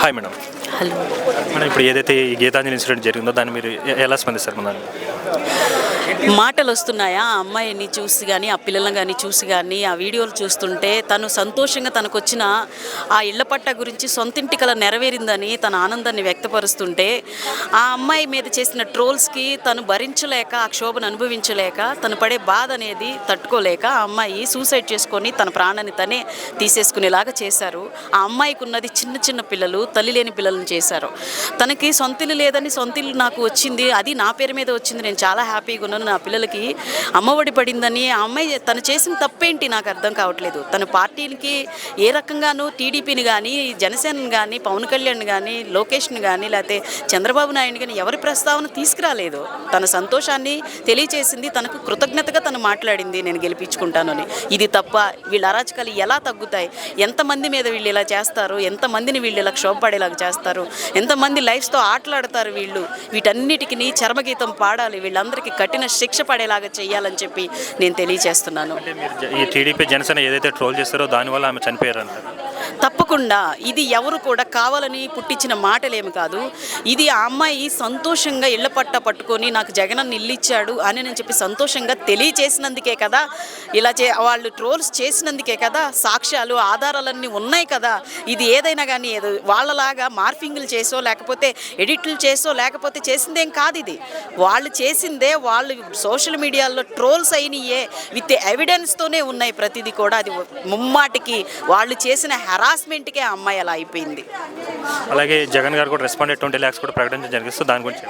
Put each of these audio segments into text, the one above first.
Hi madam. Hello. Madam, ఇప్పుడు ఏదైతే ఈ గీతాంజలి ఇన్సిడెంట్ జరిగిందో దాన్ని మీరు ఎలా స్పందిస్తారు మేడం? మాటలు వస్తున్నాయా ఆ అమ్మాయిని చూసి కానీ, ఆ పిల్లలను కానీ చూసి కానీ, ఆ వీడియోలు చూస్తుంటే తను సంతోషంగా తనకొచ్చిన ఆ ఇళ్ల పట్ట గురించి సొంతింటి కల నెరవేరిందని తన ఆనందాన్ని వ్యక్తపరుస్తుంటే, ఆ అమ్మాయి మీద చేసిన ట్రోల్స్కి తను భరించలేక, ఆ క్షోభను అనుభవించలేక, తను పడే బాధ అనేది తట్టుకోలేక ఆ అమ్మాయి సూసైడ్ చేసుకొని తన ప్రాణాన్ని తనే తీసేసుకునేలాగా చేశారు. ఆ అమ్మాయికి ఉన్నది చిన్న చిన్న పిల్లలు, తల్లి లేని పిల్లలను చేశారు. తనకి సొంతిల్లు లేదని సొంతిల్లు నాకు వచ్చింది, అది నా పేరు మీద వచ్చింది, నేను చాలా హ్యాపీగా ఉన్నాను, నా పిల్లలకి అమ్మఒడి పడిందని. ఆ అమ్మాయి తను చేసిన తప్పేంటి నాకు అర్థం కావట్లేదు. తన పార్టీకి ఏ రకంగానూ టీడీపీని కానీ, జనసేనని కానీ, పవన్ కళ్యాణ్ కానీ, లోకేష్ని కానీ, లేకపోతే చంద్రబాబు నాయుడు కానీ ఎవరి ప్రస్తావన తీసుకురాలేదు. తన సంతోషాన్ని తెలియచేసింది, తనకు కృతజ్ఞతగా తను మాట్లాడింది, నేను గెలిపించుకుంటానని. ఇది తప్ప వీళ్ళ అరాచకాలు ఎలా తగ్గుతాయి? ఎంతమంది మీద వీళ్ళు ఇలా చేస్తారు? ఎంతమందిని వీళ్ళు ఇలా క్షోభపడేలాగా చేస్తారు? ఎంతమంది లైఫ్స్తో ఆటలాడతారు వీళ్ళు? వీటన్నిటికీ చర్మగీతం పాడాలి, వీళ్ళందరికీ కఠిన శిక్ష పడేలాగా చేయాలని చెప్పి నేను తెలియజేస్తున్నాను. అంటే మీరు ఈ టీడీపీ జనసేన ఏదైతే ట్రోల్ చేస్తారో దానివల్ల ఆమె చనిపోయారంటారు? తప్పకుండా ఇది ఎవరు కూడా కావాలని పుట్టించిన మాటలేమి కాదు. ఇది ఆ అమ్మాయి సంతోషంగా ఇళ్ల పట్ట పట్టుకొని నాకు జగనన్న ఇల్లు ఇచ్చాడు అని నేను చెప్పి సంతోషంగా తెలియచేసినందుకే కదా, ఇలా వాళ్ళు ట్రోల్స్ చేసినందుకే కదా, సాక్ష్యాలు ఆధారాలన్నీ ఉన్నాయి కదా. ఇది ఏదైనా కానీ ఏదో వాళ్ళలాగా మార్ఫింగ్లు చేసో లేకపోతే ఎడిట్లు చేసో లేకపోతే చేసిందేం కాదు. ఇది వాళ్ళు చేసిందే. వాళ్ళు సోషల్ మీడియాలో ట్రోల్స్ అయినయే విత్ ఎవిడెన్స్తోనే ఉన్నాయి ప్రతిదీ కూడా. అది ముమ్మాటికి వాళ్ళు చేసిన హెరాస్మెంట్కే ఆ అమ్మాయి అలా అయిపోయింది. అలాగే జగన్ గారు కూడా రెస్పాండ్ 20 lakhs కూడా ప్రకటించడం జరిగిస్తుంది. దాని గురించి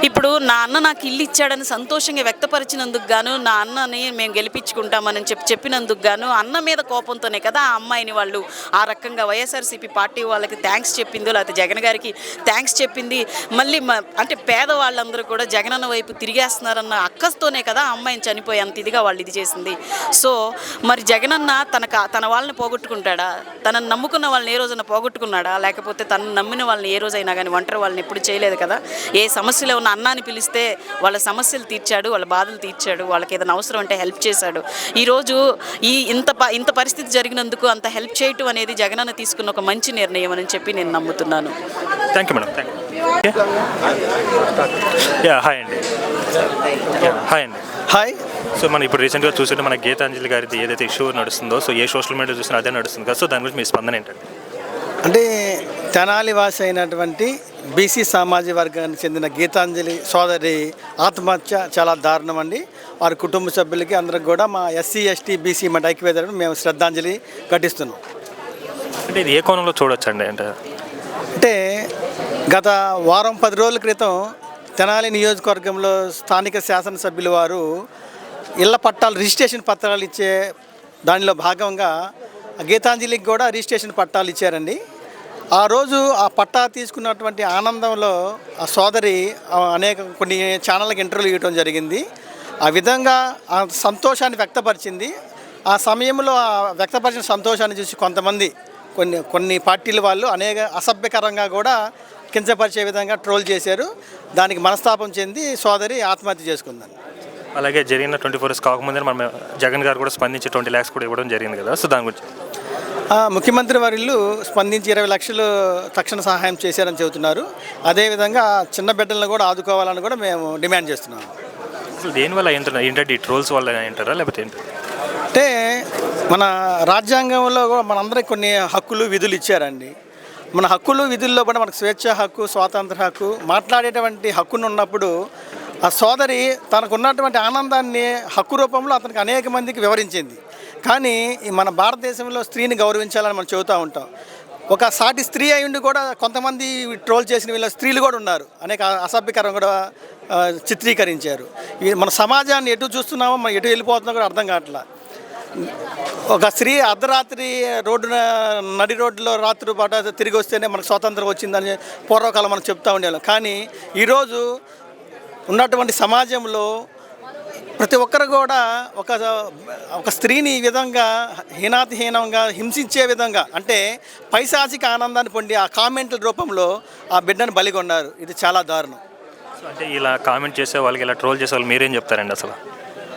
ఇప్పుడు నా అన్న నాకు ఇల్లు ఇచ్చాడని సంతోషంగా వ్యక్తపరిచినందుకు గాను, నా అన్నని మేము గెలిపించుకుంటామని చెప్పినందుకు గాను, అన్న మీద కోపంతోనే కదా ఆ అమ్మాయిని వాళ్ళు ఆ రకంగా వైఎస్ఆర్సీపీ పార్టీ వాళ్ళకి థ్యాంక్స్ చెప్పిందో, లేకపోతే జగన్ గారికి థ్యాంక్స్ చెప్పింది. మళ్ళీ అంటే పేదవాళ్ళందరూ కూడా జగనన్న వైపు తిరిగేస్తున్నారన్న అక్కస్తోనే కదా ఆ అమ్మాయిని చనిపోయి అంత ఇదిగా వాళ్ళు ఇది చేసింది. సో మరి జగనన్న తన వాళ్ళని పోగొట్టుకుంటాడా? తనను నమ్ముకున్న వాళ్ళని ఏ రోజైనా పోగొట్టుకున్నాడా? లేకపోతే తనను నమ్మిన వాళ్ళని ఏ రోజైనా కానీ ఒంటరి వాళ్ళని ఎప్పుడు చేయలేదు కదా. ఏ సమస్యలో ఉన్న అన్నాన్ని పిలిస్తే వాళ్ళ సమస్యలు తీర్చాడు, వాళ్ళ బాధలు తీర్చాడు, వాళ్ళకి ఏదైనా అవసరం అంటే హెల్ప్ చేశాడు. ఈరోజు ఇంత పరిస్థితి జరిగినందుకు అంత హెల్ప్ చేయటం అనేది జగనన్న తీసుకున్న ఒక మంచి నిర్ణయం అని చెప్పి నేను నమ్ముతున్నాను. Thank you madam. హాయ్ అండి. హాయ్ అండి. హాయ్. సో మనం ఇప్పుడు రీసెంట్గా చూస్తుంటే మన గీతాంజలి గారిది ఏదైతే ఇష్యూ నడుస్తుందో, సో ఏ సోషల్ మీడియా చూసినా అదే నడుస్తుంది కదా. సో దాని గురించి మీ స్పందన ఏంటంటే? అంటే తెనాలి వాసి అయినటువంటి బీసీ సామాజిక వర్గానికి చెందిన గీతాంజలి సోదరి ఆత్మహత్య చాలా దారుణం అండి. వారి కుటుంబ సభ్యులకి అందరికి కూడా మా ఎస్సీ ఎస్టీ బీసీ మా ఐక్యవేదనను మేము శ్రద్ధాంజలి ఘటిస్తున్నాం. అంటే ఇది ఏ కోణంలో చూడొచ్చండి? అంటే గత వారం 10 రోజుల క్రితం తెనాలి నియోజకవర్గంలో స్థానిక శాసనసభ్యులు వారు ఇళ్ల పట్టాలు రిజిస్ట్రేషన్ పత్రాలు ఇచ్చే దానిలో భాగంగా గీతాంజలికి కూడా రిజిస్ట్రేషన్ పట్టాలు ఇచ్చారండి. ఆ రోజు ఆ పట్టా తీసుకున్నటువంటి ఆనందంలో ఆ సోదరి కొన్ని ఛానళ్ళకి ఇంటర్వ్యూ ఇవ్వడం జరిగింది. ఆ విధంగా ఆ సంతోషాన్ని వ్యక్తపరిచింది. ఆ సమయంలో ఆ వ్యక్తపరిచిన సంతోషాన్ని చూసి కొంతమంది కొన్ని పార్టీల వాళ్ళు అనేక అసభ్యకరంగా కూడా కించపరిచే విధంగా ట్రోల్ చేశారు. దానికి మనస్తాపం చెంది సోదరి ఆత్మహత్య చేసుకుందని. అలాగే జరిగిన 24 hours కాకముందే మన జగన్ గారు కూడా స్పందించి 20 lakhs కూడా ఇవ్వడం జరిగింది కదా. సో దాని గురించి ముఖ్యమంత్రి వర్యులు స్పందించి 20 లక్షలు తక్షణ సహాయం చేశారని చెబుతున్నారు. అదేవిధంగా చిన్న బిడ్డలను కూడా ఆదుకోవాలని కూడా మేము డిమాండ్ చేస్తున్నాము. అసలు దేనివల్ల ఏంటంటే ఈ ట్రోల్స్ వల్ల ఏంటారా లేకపోతే ఏంటి? అంటే మన రాజ్యాంగంలో కూడా మనందరికి కొన్ని హక్కులు విధులు ఇచ్చారండి. మన హక్కులు విధుల్లో కూడా మనకు స్వేచ్ఛ హక్కు, స్వాతంత్ర హక్కు, మాట్లాడేటువంటి హక్కును ఉన్నప్పుడు ఆ సోదరి తనకున్నటువంటి ఆనందాన్ని హక్కు రూపంలో అతనికి అనేక మందికి వివరించింది. కానీ మన భారతదేశంలో స్త్రీని గౌరవించాలని మనం చెబుతూ ఉంటాం. ఒక సాటి స్త్రీ అయ్యుండి కూడా కొంతమంది ట్రోల్ చేసిన వీళ్ళ స్త్రీలు కూడా ఉన్నారు. అనేక అసభ్యకరం కూడా చిత్రీకరించారు. మన సమాజాన్ని ఎటు చూస్తున్నామో మనం ఎటు వెళ్ళిపోతున్నామో కూడా అర్థం కావట్లా. ఒక స్త్రీ అర్ధరాత్రి నడి రోడ్డులో రాత్రి పాట తిరిగి వస్తేనే మనకు స్వాతంత్రం వచ్చిందని పూర్వకాలం మనం చెప్తూ ఉండేవాళ్ళం. కానీ ఈరోజు ఉన్నటువంటి సమాజంలో ప్రతి ఒక్కరు కూడా ఒక స్త్రీని ఈ విధంగా హీనాతిహీనంగా హింసించే విధంగా, అంటే పైశాచిక ఆనందాన్ని పొంది ఆ కామెంట్ల రూపంలో ఆ బిడ్డను బలిగొన్నారు. ఇది చాలా దారుణం. అంటే ఇలా కామెంట్ చేసే వాళ్ళకి, ఇలా ట్రోల్ చేసే వాళ్ళు మీరేం చెప్తారండి? అసలు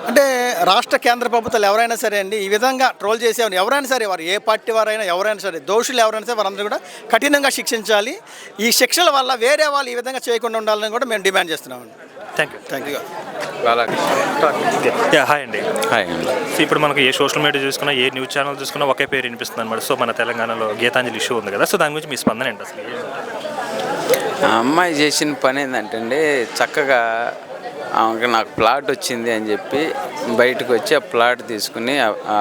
అంటే రాష్ట్ర కేంద్ర ప్రభుత్వాలు ఎవరైనా సరే అండి ఈ విధంగా ట్రోల్ చేసేవారు ఎవరైనా సరే వారు ఏ పార్టీ వారైనా ఎవరైనా సరే దోషులు ఎవరైనా సరే వారందరూ కూడా కఠినంగా శిక్షించాలి. ఈ శిక్షల వల్ల వేరే వాళ్ళు ఈ విధంగా చేయకుండా ఉండాలని కూడా మేము డిమాండ్ చేస్తున్నామండి. Thank you. హాయ్ అండి. హాయ్. సో ఇప్పుడు మనకు ఏ సోషల్ మీడియా చూసుకున్నా ఏ న్యూస్ ఛానల్ చూసుకున్నా ఒకే పేరు వినిపిస్తుంది అనమాట. సో మన తెలంగాణలో గీతాంజలి ఇష్యూ ఉంది కదా, సో దాని గురించి మీ స్పందన ఏంటి అసలు? ఆ అమ్మాయి చేసిన పని ఏంటంటే అండి, చక్కగా ఆమెకి నాకు ప్లాట్ వచ్చింది అని చెప్పి బయటకు వచ్చి ఆ ప్లాట్ తీసుకుని ఆ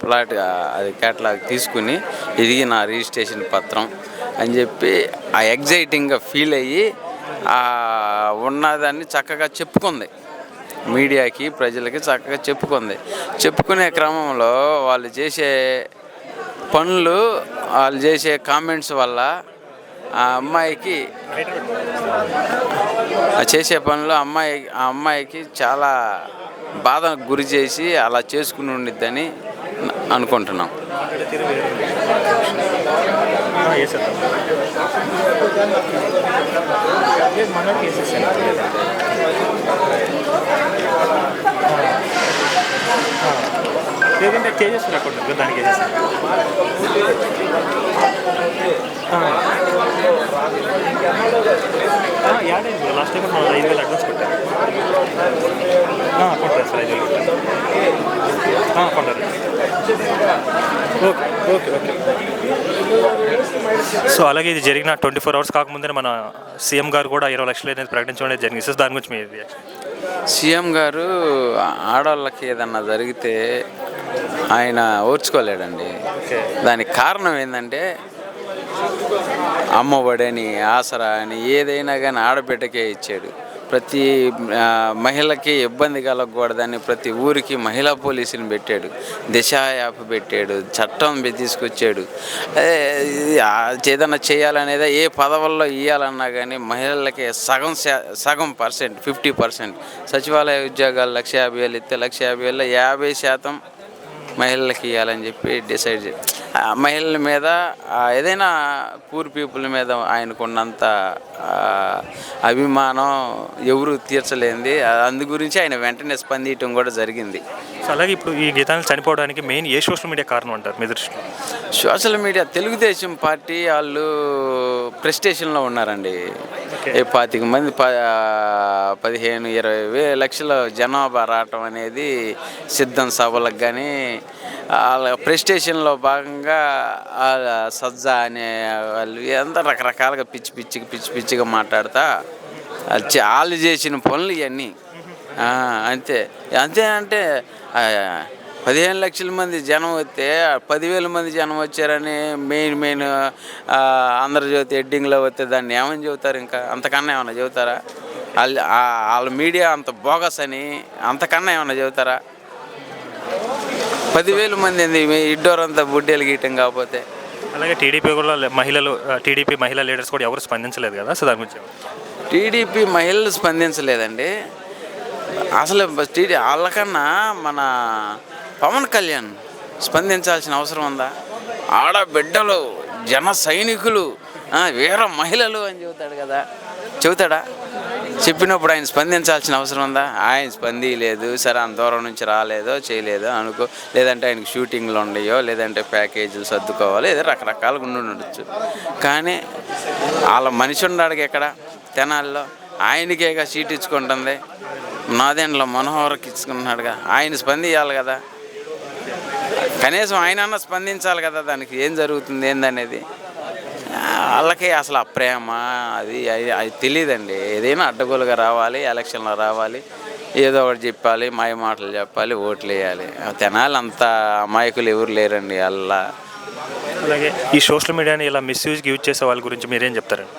ప్లాట్ అది కేటలాగ్ తీసుకుని ఇది నా రిజిస్ట్రేషన్ పత్రం అని చెప్పి ఆ ఎగ్జైటింగ్గా ఫీల్ అయ్యి ఉన్నదాన్ని చక్కగా చెప్పుకుంది. మీడియాకి ప్రజలకి చక్కగా చెప్పుకుంది. చెప్పుకునే క్రమంలో వాళ్ళు చేసే పనులు, వాళ్ళు చేసే కామెంట్స్ వల్ల ఆ అమ్మాయికి చేసే పనులు ఆ అమ్మాయికి చాలా బాధకు గురి చేసి అలా చేసుకుని ఉండిద్దని అనుకుంటున్నాం. లేదంటే కేజెస్ రాకుండా దానికి యాడైంది లాస్ట్ టైం మనం 5,000 అడ్వాన్స్ కొట్టారు. కొట్టారు సార్ 5,000 కొట్టారు. Okay okay okay. సో అలాగే ఇది జరిగిన 24 hours కాకముందే మన సీఎం గారు కూడా 20 లక్షలు అనేది ప్రకటించడం అనేది జరిగింది. సో దాని గురించి మీ రియాక్షన్? సీఎం గారు ఆడవాళ్ళకి ఏదన్నా జరిగితే ఆయన ఓర్చుకోలేడండి. దానికి కారణం ఏంటంటే అమ్మఒడని, ఆసరా అని ఏదైనా కానీ ఆడబిడ్డకే ఇచ్చాడు. ప్రతి మహిళకి ఇబ్బంది కలగకూడదని ప్రతి ఊరికి మహిళా పోలీసుని పెట్టాడు. దిశ యాప్ పెట్టాడు. చట్టం తీసుకొచ్చాడు. ఏదన్నా చేయాలనేది ఏ పదవుల్లో ఇవ్వాలన్నా కానీ మహిళలకి సగం పర్సెంట్ 50% సచివాలయ ఉద్యోగాలు 1,50,000 ఇస్తే 1,50,000లో 50% మహిళలకి ఇవ్వాలని చెప్పి డిసైడ్ చేసి మహిళల మీద ఏదైనా పూర్ పీపుల్ మీద ఆయనకున్నంత అభిమానం ఎవరు తీర్చలేంది. అందు గురించి ఆయన వెంటనే స్పందించడం కూడా జరిగింది. సో అలాగే ఇప్పుడు ఈ గీతాన్ని చనిపోవడానికి మెయిన్ ఏ సోషల్ మీడియా కారణం అంటారు మీ దృష్టిలో? సోషల్ మీడియా తెలుగుదేశం పార్టీ వాళ్ళు ప్రెస్టేషన్లో ఉన్నారండి. 25 మంది 15-20 లక్షల జనాభా రావటం అనేది సిద్ధం సభలకు కానీ వాళ్ళ ప్రెస్టేషన్లో భాగంగా సజ్జా అనే వాళ్ళు అంతా రకరకాలుగా పిచ్చిగా మాట్లాడుతా వాళ్ళు చేసిన పనులు ఇవన్నీ అంతే అంటే 15 లక్షల మంది జనం వస్తే 10,000 మంది జనం వచ్చారని మెయిన్ ఆంధ్రజ్యోతి హెడ్డింగ్లో వస్తే దాన్ని ఏమని చెబుతారు? ఇంకా అంతకన్నా ఏమన్నా చెబుతారా? వాళ్ళ మీడియా అంత బోగస్ అని అంతకన్నా ఏమన్నా చెబుతారా? 10,000 మంది ఇడ్డోరంతా బుడ్డేలు గీయటం కాకపోతే. అలాగే టీడీపీ మహిళా లీడర్స్ కూడా ఎవరు స్పందించలేదు కదా, సో దాని గురించి? టీడీపీ మహిళలు స్పందించలేదండి. అసలు వాళ్ళకన్నా మన పవన్ కళ్యాణ్ స్పందించాల్సిన అవసరం ఉందా? ఆడబిడ్డలు, జన సైనికులు, వీర మహిళలు అని చెబుతాడా? చెప్పినప్పుడు ఆయన స్పందించాల్సిన అవసరం ఉందా? ఆయన స్పందించలేదు. సరే అంత దూరం నుంచి రాలేదో చేయలేదో అనుకో, లేదంటే ఆయనకు షూటింగ్లు ఉండయో, లేదంటే ప్యాకేజీలు సర్దుకోవాలి, ఏదో రకరకాలుగా ఉండొచ్చు. కానీ వాళ్ళ మనిషి ఉన్నాడు ఎక్కడ? తెనాల్లో ఆయనకేగా సీట్ ఇచ్చుకుంటుంది. నాదేండ్లో మనోహర్కి ఇచ్చుకుంటున్నాడుగా, ఆయన స్పందించాలి కదా. కనీసం ఆయన స్పందించాలి కదా దానికి ఏం జరుగుతుంది ఏందనేది. వాళ్ళకి అసలు ఆ ప్రేమ అది తెలియదండి. ఏదైనా అడ్డగోలుగా రావాలి, ఎలక్షన్లో రావాలి, ఏదో ఒకటి చెప్పాలి, మాయ మాటలు చెప్పాలి, ఓట్లు వేయాలి. తెనాలి అంత అమాయకులు ఎవరు లేరండి అలా. అలాగే ఈ సోషల్ మీడియాని ఇలా మిస్యూజ్కి యూజ్ చేసే వాళ్ళ గురించి మీరేం చెప్తారండి?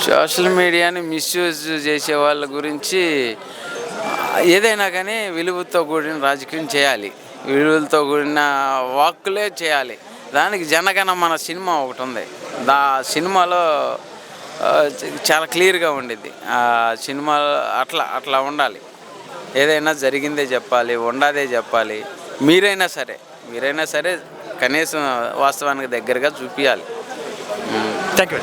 సోషల్ మీడియాని మిస్యూజ్ చేసే వాళ్ళ గురించి ఏదైనా కానీ విలువతో కూడిన రాజకీయం చేయాలి, విలువలతో కూడిన వాక్కులే చేయాలి. దానికి జనగణమన సినిమా ఒకటి ఉంది. సినిమాలో చాలా క్లియర్గా ఉండిద్ది. ఆ సినిమా అట్లా ఉండాలి. ఏదైనా జరిగిందే చెప్పాలి, ఉండదే చెప్పాలి. మీరైనా సరే కనీసం వాస్తవానికి దగ్గరగా చూపించాలి. Thank you.